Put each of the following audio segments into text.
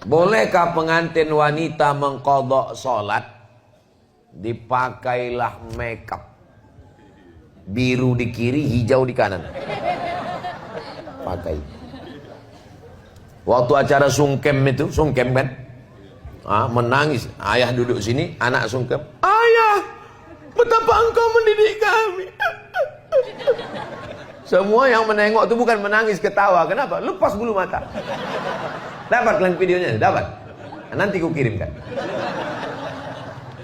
Bolehkah pengantin wanita mengqadha sholat? Dipakailah makeup. Biru di kiri, hijau di kanan. Pakai. Waktu acara sungkem itu, sungkem kan? Menangis. Ayah duduk sini, anak sungkem. Ayah, betapa engkau mendidik kami. Semua yang menengok itu bukan menangis, ketawa. Kenapa? Lepas bulu mata. Dapat kalian videonya? Dapat? Nanti ku kirimkan.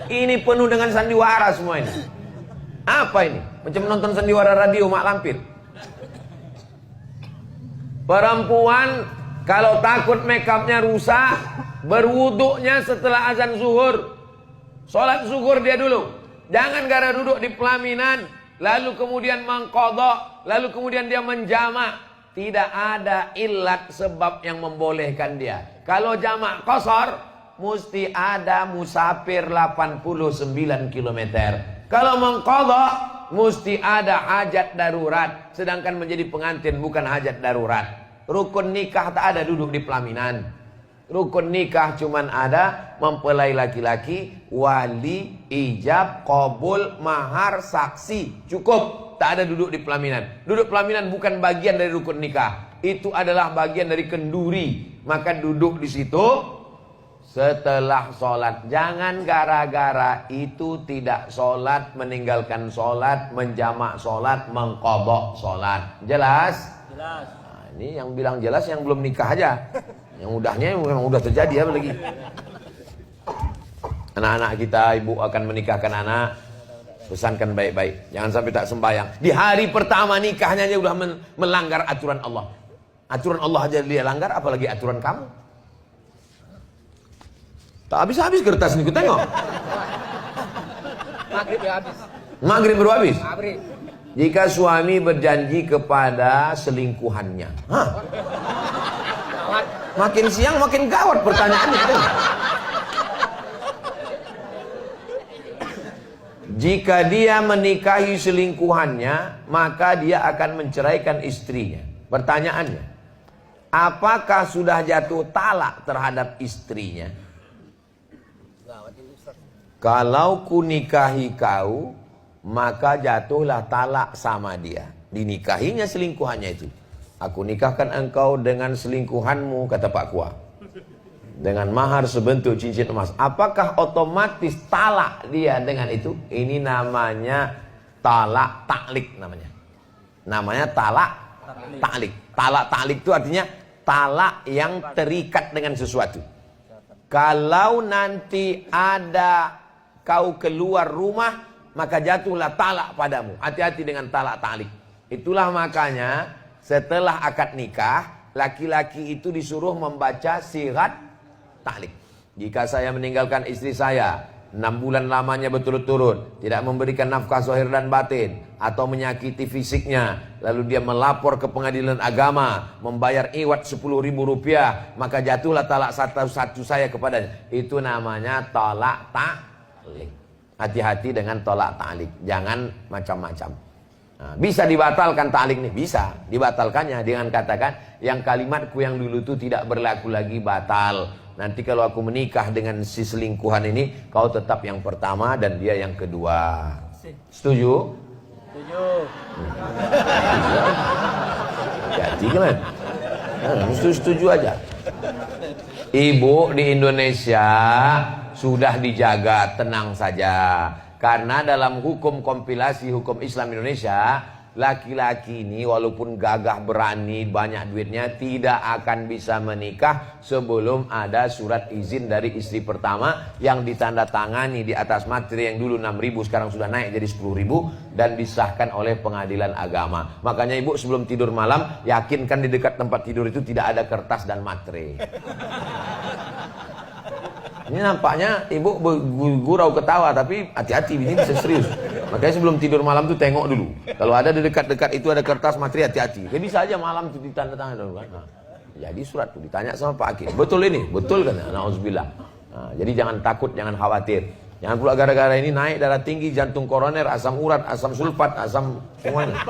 Ini penuh dengan sandiwara semua ini. Apa ini? Macam nonton sandiwara radio Mak Lampir. Perempuan kalau takut makeupnya rusak, berwuduknya setelah azan zuhur. Sholat zuhur dia dulu. Jangan gara duduk di pelaminan, lalu kemudian mengqadha, lalu kemudian dia menjamak. Tidak ada ilat sebab yang membolehkan dia. Kalau jamak qasar, mesti ada musafir 89 km. Kalau mengqadha, mesti ada hajat darurat. Sedangkan menjadi pengantin bukan hajat darurat. Rukun nikah tak ada duduk di pelaminan. Rukun nikah cuman ada mempelai laki-laki, wali, ijab, qabul, mahar, saksi. Cukup. Tak ada duduk di pelaminan. Duduk pelaminan bukan bagian dari rukun nikah. Itu adalah bagian dari kenduri. Maka duduk di situ setelah sholat. Jangan gara-gara itu tidak sholat, meninggalkan sholat, menjamak sholat, mengqadha sholat. Jelas? Jelas. Nah, ini yang bilang jelas yang belum nikah aja. Yang udahnya memang udah terjadi apa lagi. Anak-anak kita, ibu akan menikahkan anak, pesankan baik-baik, jangan sampai tak sembahyang. Di hari pertama nikahnya dia udah melanggar aturan Allah. Aturan Allah aja dia langgar, apalagi aturan kamu. Tak habis-habis kertas ini, ku tengok. Maghrib ya habis. Maghrib baru habis. Maghrib. Jika suami berjanji kepada selingkuhannya, makin siang makin gawat pertanyaannya. Jika dia menikahi selingkuhannya, maka dia akan menceraikan istrinya. Pertanyaannya, apakah sudah jatuh talak terhadap istrinya? Kalau ku nikahi kau, maka jatuhlah talak sama dia. Dinikahinya selingkuhannya itu. Aku nikahkan engkau dengan selingkuhanmu, kata Pak Kua, dengan mahar sebentuk cincin emas. Apakah otomatis talak dia dengan itu? Ini namanya talak taklik namanya. Namanya talak taklik. Talak taklik itu artinya talak yang terikat dengan sesuatu. Kalau nanti ada kau keluar rumah, maka jatuhlah talak padamu. Hati-hati dengan talak taklik. Itulah makanya setelah akad nikah, laki-laki itu disuruh membaca sirat taklik. Jika saya meninggalkan istri saya 6 bulan lamanya berturut-turut, tidak memberikan nafkah zahir dan batin, atau menyakiti fisiknya, lalu dia melapor ke pengadilan agama, membayar iwat 10.000 rupiah, maka jatuhlah talak satu-satu saya kepadanya. Itu namanya talak taklik. Hati-hati dengan talak taklik, jangan macam-macam. Nah, bisa dibatalkan taklik nih, bisa dibatalkannya dengan katakan yang kalimatku yang dulu itu tidak berlaku lagi, batal. Nanti kalau aku menikah dengan si selingkuhan ini, kau tetap yang pertama dan dia yang kedua. Setuju? Setuju. Hati-hati kan? Setuju aja. Ibu di Indonesia sudah dijaga, tenang saja. Karena dalam hukum kompilasi hukum Islam Indonesia, laki-laki ini walaupun gagah berani, banyak duitnya, tidak akan bisa menikah sebelum ada surat izin dari istri pertama yang ditandatangani di atas materi yang dulu 6.000 sekarang sudah naik jadi 10.000 dan disahkan oleh pengadilan agama. Makanya ibu sebelum tidur malam yakinkan di dekat tempat tidur itu tidak ada kertas dan materi. Ini nampaknya ibu gurau ketawa, tapi hati-hati, ini bisa serius. Makanya sebelum tidur malam tuh tengok dulu. Kalau ada di dekat-dekat itu ada kertas materi, hati-hati. Kayak bisa aja malam tuh ditandatangan dulu kan. Nah, jadi surat tuh ditanya sama Pak Hakim, betul ini? Betul kan? Nauzubillah. Nah, jadi jangan takut, jangan khawatir. Jangan pula gara-gara ini naik darah tinggi, jantung koroner, asam urat, asam sulfat, asam semuanya.